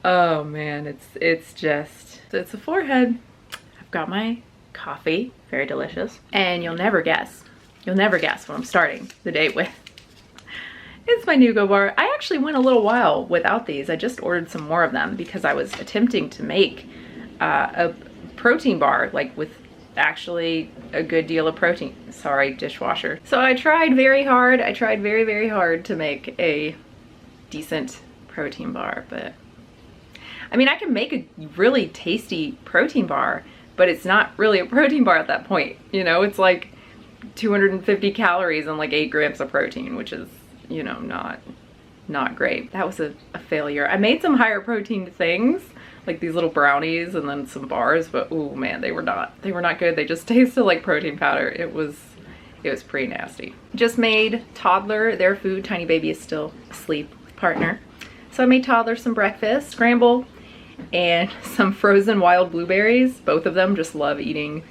Oh man, it's a forehead. I've got my coffee, very delicious. And you'll never guess what I'm starting the day with. It's my Nougat bar. I actually went a little while without these. I just ordered some more of them because I was attempting to make a protein bar, like with actually a good deal of protein. Sorry, dishwasher. So I tried very hard. I tried very, very hard to make a decent protein bar, but I mean, I can make a really tasty protein bar, but it's not really a protein bar at that point. You know, it's like 250 calories and like 8 grams of protein, which is, you know, not great. That was a failure. I made some higher protein things, like these little brownies and then some bars, but oh man, they were not good. They just tasted like protein powder. It was pretty nasty. Just made toddler their food. Tiny baby is still asleep, partner. So I made toddler some breakfast, scramble, and some frozen wild blueberries. Both of them just love eating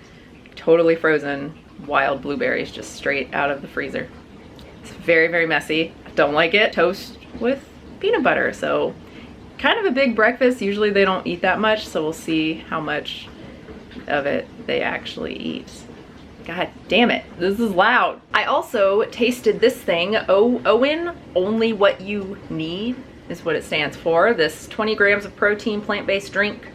totally frozen wild blueberries just straight out of the freezer. It's very, very messy. I don't like it. Toast with peanut butter. So kind of a big breakfast. Usually they don't eat that much, so we'll see how much of it they actually eat. God damn it, this is loud. I also tasted this thing, Owen, Only What You Need is what it stands for. This 20 grams of protein plant-based drink,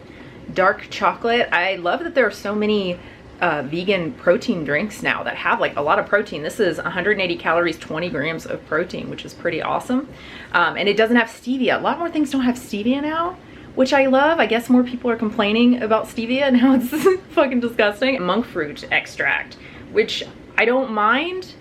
dark chocolate. I love that there are so many vegan protein drinks now that have like a lot of protein. This is 180 calories, 20 grams of protein, which is pretty awesome. And it doesn't have stevia. A lot more things don't have stevia now, which I love. I guess more people are complaining about stevia and how it's fucking disgusting. Monk fruit extract, which I don't mind.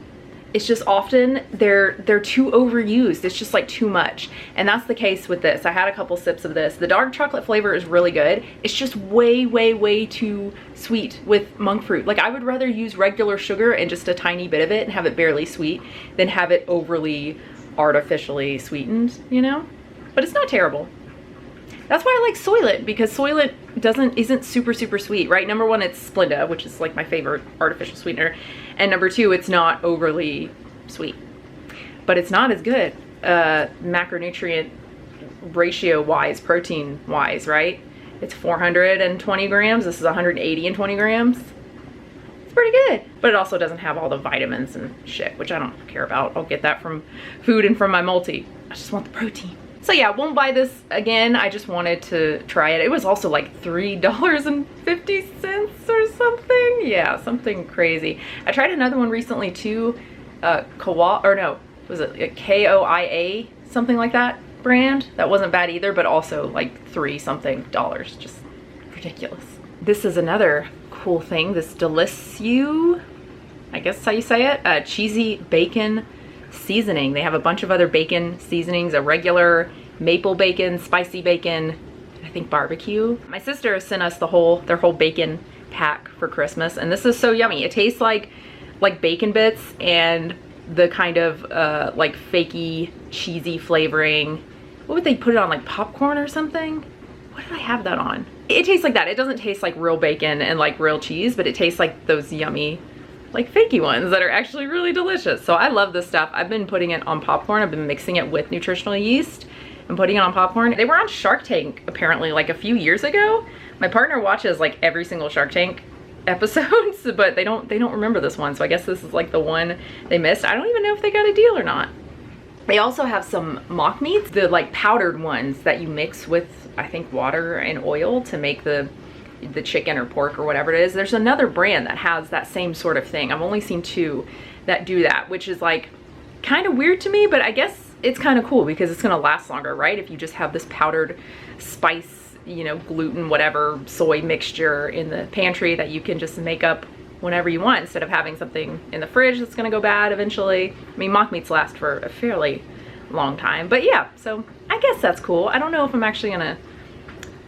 It's just often they're too overused. It's just like too much. And that's the case with this. I had a couple sips of this. The dark chocolate flavor is really good. It's just way, way, way too sweet with monk fruit. Like I would rather use regular sugar and just a tiny bit of it and have it barely sweet than have it overly artificially sweetened, you know? But it's not terrible. That's why I like Soylent, because Soylent isn't super, super sweet, right? Number one, it's Splenda, which is like my favorite artificial sweetener. And number two, it's not overly sweet, but it's not as good macronutrient ratio wise, protein wise, right? It's 420 grams. This is 180 and 20 grams. It's pretty good, but it also doesn't have all the vitamins and shit, which I don't care about. I'll get that from food and from my multi. I just want the protein. So yeah, won't buy this again. I just wanted to try it. It was also like $3.50 or something. Yeah, something crazy. I tried another one recently too. Was it a KOIA, something like that brand? That wasn't bad either, but also like $3 something. Just ridiculous. This is another cool thing. This Delicieux, I guess that's how you say it. Cheesy bacon seasoning. They have a bunch of other bacon seasonings, a regular maple bacon, spicy bacon, I think barbecue. My sister sent us their whole bacon pack for Christmas, and this is so yummy. It tastes like bacon bits and the kind of like fakey cheesy flavoring. What would they put it on, like popcorn or something? What did I have that on? It tastes like that. It doesn't taste like real bacon and like real cheese, but it tastes like those yummy like fakey ones that are actually really delicious. So I love this stuff. I've been putting it on popcorn. I've been mixing it with nutritional yeast and putting it on popcorn. They were on Shark Tank apparently like a few years ago. My partner watches like every single Shark Tank episodes, but they don't remember this one. So I guess this is like the one they missed. I don't even know if they got a deal or not. They also have some mock meats, the like powdered ones that you mix with, I think, water and oil to make the chicken or pork or whatever it is. There's another brand that has that same sort of thing. I've only seen two that do that, which is like kind of weird to me, but I guess it's kind of cool because it's gonna last longer, right? If you just have this powdered spice, you know, gluten, whatever, soy mixture in the pantry that you can just make up whenever you want instead of having something in the fridge that's gonna go bad eventually. I mean, mock meats last for a fairly long time, but yeah, so I guess that's cool. I don't know if I'm actually gonna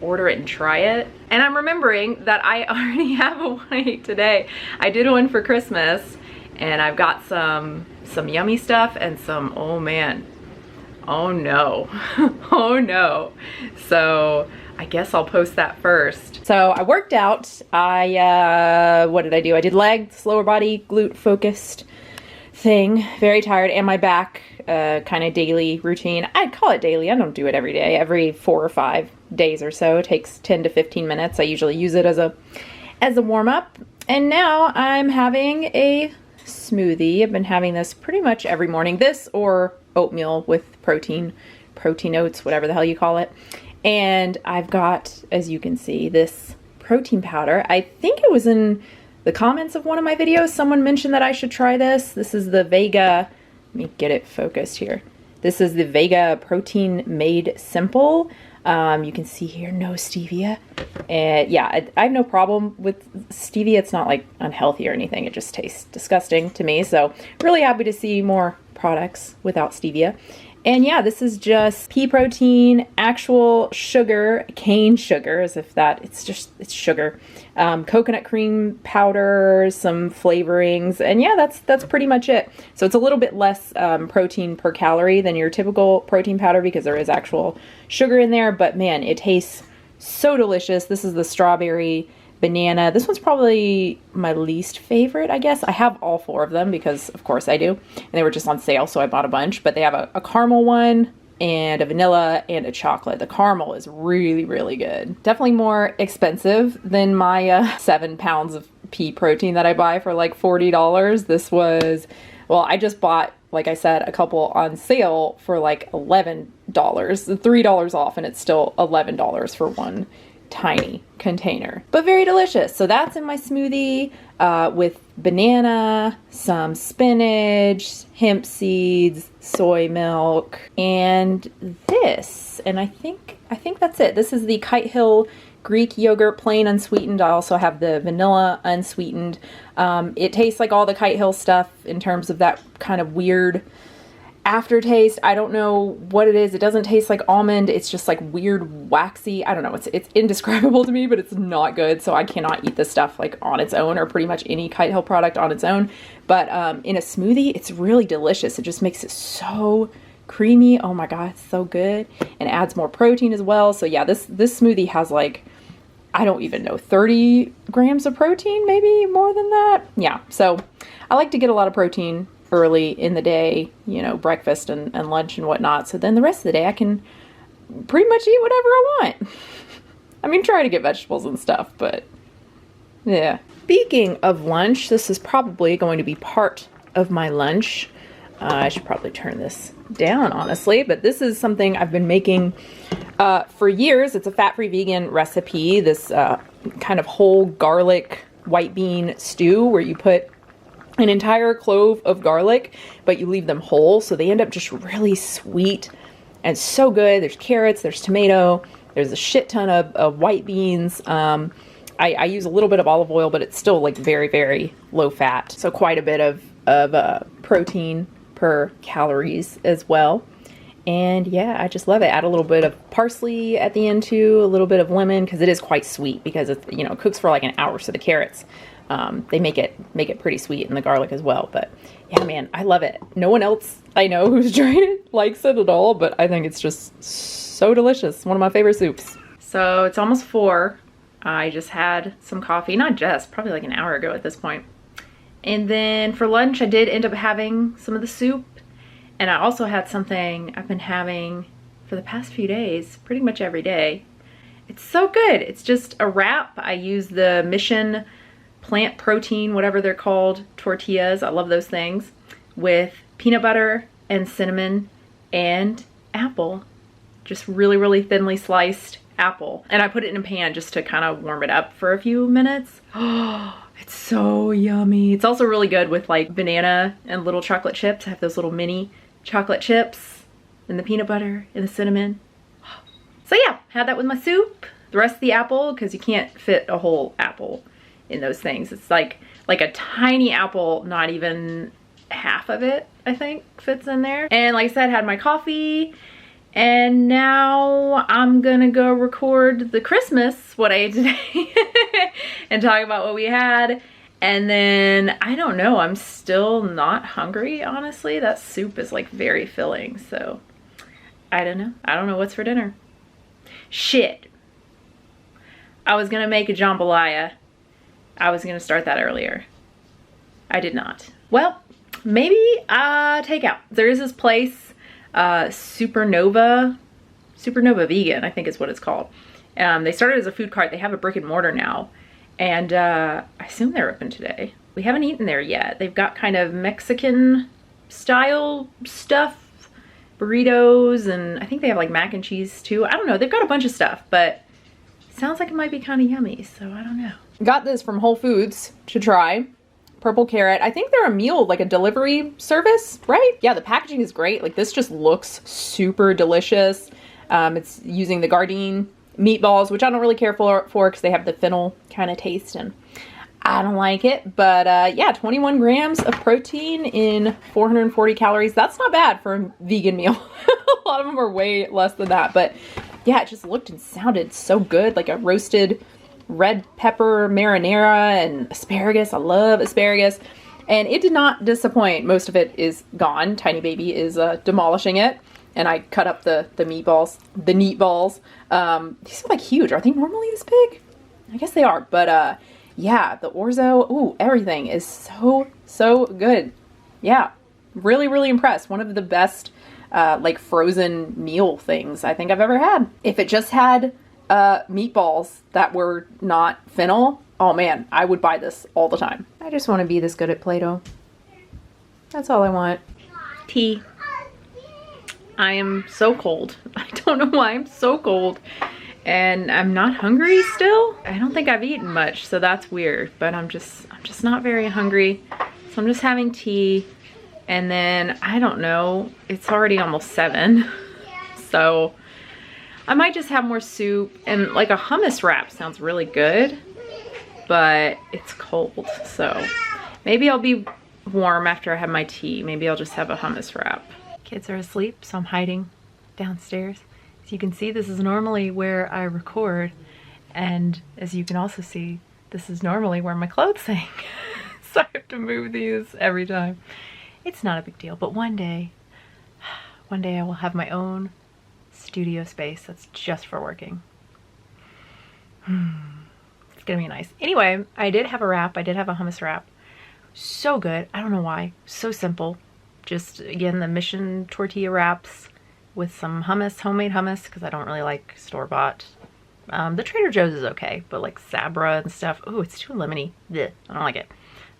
order it and try it. And I'm remembering that I already have a 1/8 today. I did one for Christmas and I've got some yummy stuff and some, oh man, oh no, oh no. So I guess I'll post that first. So I worked out. What did I do? I did legs, lower body, glute focused thing. Very tired, and my back kind of daily routine. I'd call it daily. I don't do it every day. Every 4 or 5 days or so. It takes 10 to 15 minutes. I usually use it as a warm up. And now I'm having a smoothie. I've been having this pretty much every morning. This or oatmeal with protein oats, whatever the hell you call it. And I've got, as you can see, this protein powder. I think it was in the comments of one of my videos. Someone mentioned that I should try this. This is the Vega, let me get it focused here. This is the Vega Protein Made Simple. You can see here, no stevia. And yeah, I have no problem with stevia. It's not like unhealthy or anything. It just tastes disgusting to me. So really happy to see more products without stevia. And yeah, this is just pea protein, actual sugar, cane sugar, as if that, it's sugar, coconut cream powder, some flavorings, and yeah, that's pretty much it. So it's a little bit less protein per calorie than your typical protein powder because there is actual sugar in there, but man, it tastes so delicious. This is the strawberry banana. This one's probably my least favorite, I guess. I have all 4 of them because of course I do. And they were just on sale, so I bought a bunch. But they have a caramel one and a vanilla and a chocolate. The caramel is really, really good. Definitely more expensive than my 7 pounds of pea protein that I buy for like $40. This was, well, I just bought, like I said, a couple on sale for like $11, $3 off, and it's still $11 for one tiny container, but very delicious. So that's in my smoothie with banana, some spinach, hemp seeds, soy milk, and this. And I think that's it. This is the Kite Hill Greek yogurt, plain unsweetened. I also have the vanilla unsweetened. It tastes like all the Kite Hill stuff in terms of that kind of weird aftertaste. I don't know what it is. It doesn't taste like almond. It's just like weird waxy. I don't know. It's indescribable to me, but it's not good. So I cannot eat this stuff like on its own, or pretty much any Kite Hill product on its own. But in a smoothie, it's really delicious. It just makes it so creamy. Oh my God, it's so good. And adds more protein as well. So yeah, this smoothie has like, I don't even know, 30 grams of protein, maybe more than that. Yeah. So I like to get a lot of protein early in the day, you know, breakfast and lunch and whatnot. So then the rest of the day I can pretty much eat whatever I want. I mean, try to get vegetables and stuff, but yeah. Speaking of lunch, this is probably going to be part of my lunch. I should probably turn this down, honestly, but this is something I've been making for years. It's a fat-free vegan recipe, this kind of whole garlic white bean stew where you put an entire clove of garlic, but you leave them whole, so they end up just really sweet and so good. There's carrots, there's tomato, there's a shit ton of white beans. I use a little bit of olive oil, but it's still like very, very low fat, so quite a bit of protein per calories as well. And yeah, I just love it. Add a little bit of parsley at the end too, a little bit of lemon, because it is quite sweet because it, you know, cooks for like an hour, so the carrots they make it pretty sweet, and the garlic as well. But yeah, man, I love it. No one else I know who's tried it likes it at all, but I think it's just so delicious. One of my favorite soups. So it's almost 4. I just had some coffee, not just, probably like an hour ago at this point. And then for lunch, I did end up having some of the soup. And I also had something I've been having for the past few days, pretty much every day. It's so good. It's just a wrap. I use the Mission plant protein, whatever they're called, tortillas. I love those things, with peanut butter and cinnamon and apple. Just really, really thinly sliced apple. And I put it in a pan just to kind of warm it up for a few minutes. Oh, it's so yummy. It's also really good with like banana and little chocolate chips. I have those little mini chocolate chips and the peanut butter and the cinnamon. So yeah, had that with my soup. The rest of the apple, because you can't fit a whole apple in those things. It's like a tiny apple, not even half of it, I think, fits in there. And like I said, had my coffee, and now I'm gonna go record the Christmas, what I ate today, and talk about what we had. And then, I don't know, I'm still not hungry, honestly. That soup is like very filling, so I don't know. I don't know what's for dinner. Shit. I was gonna make a jambalaya. I was gonna start that earlier. I did not. Well, maybe takeout. There is this place, Supernova Vegan, I think is what it's called. They started as a food cart. They have a brick and mortar now, and I assume they're open today. We haven't eaten there yet. They've got kind of Mexican style stuff, burritos, and I think they have like mac and cheese too. I don't know. They've got a bunch of stuff, but it sounds like it might be kind of yummy, so I don't know. Got this from Whole Foods to try. Purple carrot. I think they're a meal, like a delivery service, right? Yeah, the packaging is great. Like this just looks super delicious. It's using the Gardein meatballs, which I don't really care for because they have the fennel kind of taste and I don't like it. But yeah, 21 grams of protein in 440 calories. That's not bad for a vegan meal. A lot of them are way less than that. But yeah, it just looked and sounded so good. Like a roasted red pepper marinara and asparagus. I love asparagus. And it did not disappoint. Most of it is gone. Tiny Baby is demolishing it. And I cut up the meatballs. The neat balls. These are like huge. Are they normally this big? I guess they are. But yeah, the orzo, ooh, everything is so good. Yeah, really, really impressed. One of the best like frozen meal things I think I've ever had. If it just had meatballs that were not fennel, oh man, I would buy this all the time. I just want to be this good at Play-Doh. That's all I want. Tea. I am so cold. I don't know why I'm so cold. And I'm not hungry still. I don't think I've eaten much, so that's weird. But I'm just not very hungry. So I'm just having tea. And then, I don't know, it's already almost 7. So I might just have more soup. And like a hummus wrap sounds really good. But it's cold, so maybe I'll be warm after I have my tea. Maybe I'll just have a hummus wrap. Kids are asleep, so I'm hiding downstairs. As you can see, this is normally where I record, and as you can also see, this is normally where my clothes hang. So I have to move these every time. It's not a big deal, but one day I will have my own studio space that's just for working. It's gonna be nice. Anyway, I did have a wrap. I did have a hummus wrap. So good. I don't know why. So simple. Just, again, the Mission tortilla wraps with some hummus, homemade hummus, because I don't really like store-bought. The Trader Joe's is okay, but like Sabra and stuff, oh, it's too lemony. Blech, I don't like it.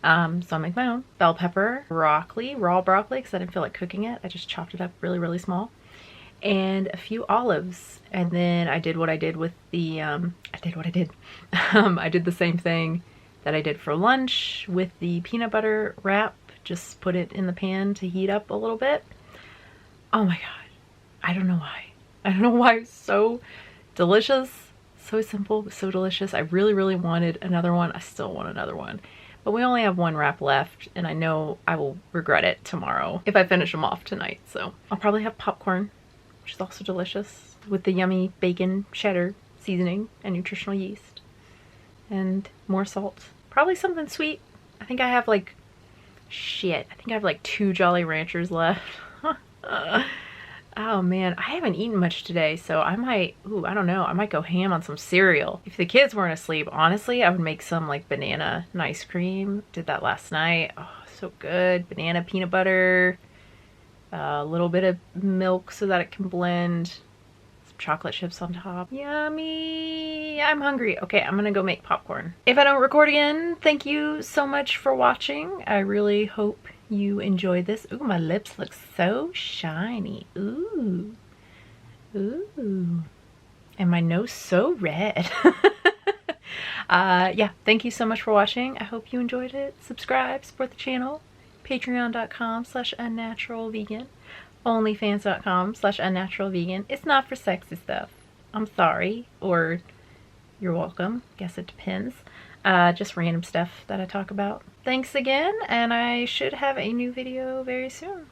So I make my own. Bell pepper, broccoli, raw broccoli, because I didn't feel like cooking it. I just chopped it up really, really small. And a few olives. And then I did what I did with the, I did the same thing that I did for lunch with the peanut butter wrap. Just put it in the pan to heat up a little bit. Oh my god. I don't know why. I don't know why. It's so delicious. So simple, but so delicious. I really, really wanted another one. I still want another one. But we only have one wrap left, and I know I will regret it tomorrow if I finish them off tonight. So I'll probably have popcorn, which is also delicious, with the yummy bacon cheddar seasoning and nutritional yeast. And more salt. Probably something sweet. I think I have like shit, I think I have like 2 Jolly Ranchers left. Oh man, I haven't eaten much today, so I might, I don't know, I might go ham on some cereal. If the kids weren't asleep, honestly, I would make some like banana and ice cream. Did that last night. Oh, so good. Banana, peanut butter, a little bit of milk so that it can blend. Chocolate chips on top. Yummy. I'm hungry. Okay, I'm gonna go make popcorn. If I don't record again, thank you so much for watching. I really hope you enjoyed this. Ooh, my lips look so shiny. Ooh. Ooh. And my nose so red. Yeah, thank you so much for watching. I hope you enjoyed it. Subscribe, support the channel. Patreon.com/unnaturalvegan. OnlyFans.com/unnaturalvegan. It's not for sexy stuff. I'm sorry, or you're welcome. Guess it depends. Just random stuff that I talk about. Thanks again, and I should have a new video very soon.